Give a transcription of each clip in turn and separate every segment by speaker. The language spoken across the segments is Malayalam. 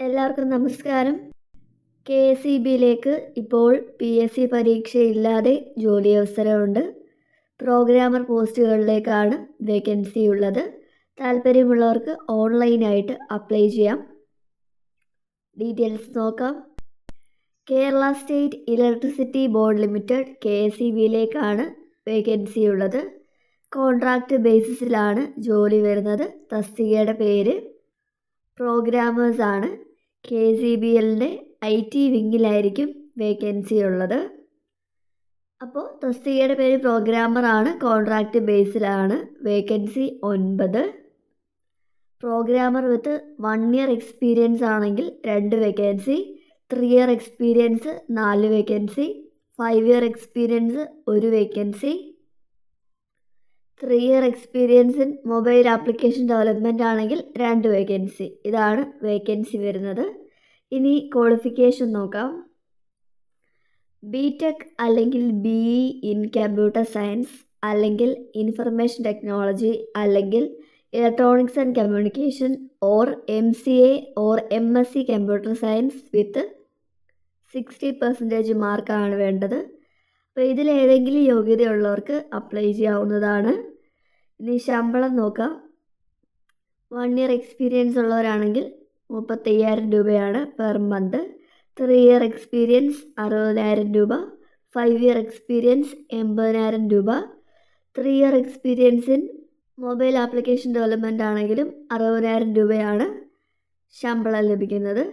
Speaker 1: എല്ലാവർക്കും നമസ്കാരം. KSEBയിലേക്ക് ഇപ്പോൾ PSC പരീക്ഷയില്ലാതെ ജോലി അവസരമുണ്ട്. പ്രോഗ്രാമർ പോസ്റ്റുകളിലേക്കാണ് വേക്കൻസി ഉള്ളത്. താല്പര്യമുള്ളവർക്ക് ഓൺലൈനായിട്ട് അപ്ലൈ ചെയ്യാം. ഡീറ്റെയിൽസ് നോക്കാം. Kerala state electricity board limited KSEBയിലേക്കാണ് വേക്കൻസി ഉള്ളത്. കോൺട്രാക്റ്റ് ബേസിസിലാണ് ജോലി വരുന്നത്. തസ്തികയുടെ പേര് പ്രോഗ്രാമേഴ്സ് ആണ്. KSEBലിൻ്റെ IT വിങ്ങിലായിരിക്കും വേക്കൻസി ഉള്ളത്. അപ്പോൾ തസ്തികയുടെ പേര് പ്രോഗ്രാമർ ആണ്. കോൺട്രാക്റ്റ് ബേസിലാണ്. വേക്കൻസി 9. പ്രോഗ്രാമർ വിത്ത് 1 ഇയർ എക്സ്പീരിയൻസ് ആണെങ്കിൽ 2 vacancy, 3 year experience 4 vacancy, 5 year experience 1 vacancy, 3 year experience in mobile application development ആണെങ്കിൽ 2 വേക്കൻസി. ഇതാണ് വേക്കൻസി വരുന്നത്. ഇനി ക്വാളിഫിക്കേഷൻ നോക്കാം. BTech അല്ലെങ്കിൽ BE ഇൻ കമ്പ്യൂട്ടർ സയൻസ് അല്ലെങ്കിൽ ഇൻഫർമേഷൻ ടെക്നോളജി അല്ലെങ്കിൽ electronics and communication or MCA or MSc computer science with 60% മാർക്കാണ് വേണ്ടത്. അപ്പോൾ ഇതിലേതെങ്കിലും യോഗ്യതയുള്ളവർക്ക് അപ്ലൈ ചെയ്യാവുന്നതാണ്. ഇനി ശമ്പളം നോക്കാം. 1 ഇയർ എക്സ്പീരിയൻസ് ഉള്ളവരാണെങ്കിൽ 35,000 രൂപയാണ് പെർ മന്ത്. 3 ഇയർ എക്സ്പീരിയൻസ് 60,000 രൂപ, 5 ഇയർ എക്സ്പീരിയൻസ് 80,000 രൂപ, 3 year experience in mobile application development ആണെങ്കിലും 60,000 രൂപയാണ് ശമ്പളം ലഭിക്കുന്നത്.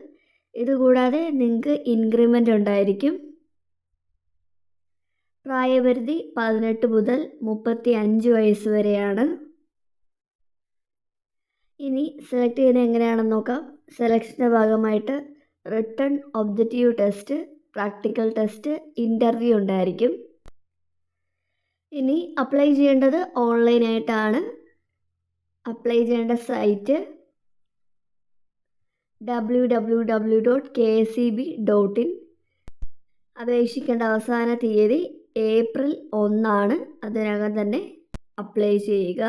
Speaker 1: ഇതുകൂടാതെ നിങ്ങൾക്ക് ഇൻക്രിമെൻ്റ് ഉണ്ടായിരിക്കും. പ്രായപരിധി 18 മുതൽ 35 വയസ്സ് വരെയാണ്. ഇനി സെലക്ട് ചെയ്യുന്നത് എങ്ങനെയാണെന്ന് നോക്കാം. സെലക്ഷൻ്റെ ഭാഗമായിട്ട് written objective test, practical test, interview ഉണ്ടായിരിക്കും. ഇനി അപ്ലൈ ചെയ്യേണ്ടത് ഓൺലൈനായിട്ടാണ്. അപ്ലൈ ചെയ്യേണ്ട സൈറ്റ് www.kseb.in. അപേക്ഷിക്കേണ്ട അവസാന തീയതി ഏപ്രിൽ 1 ആണ്. അതിനകം തന്നെ അപ്ലൈ ചെയ്യുക.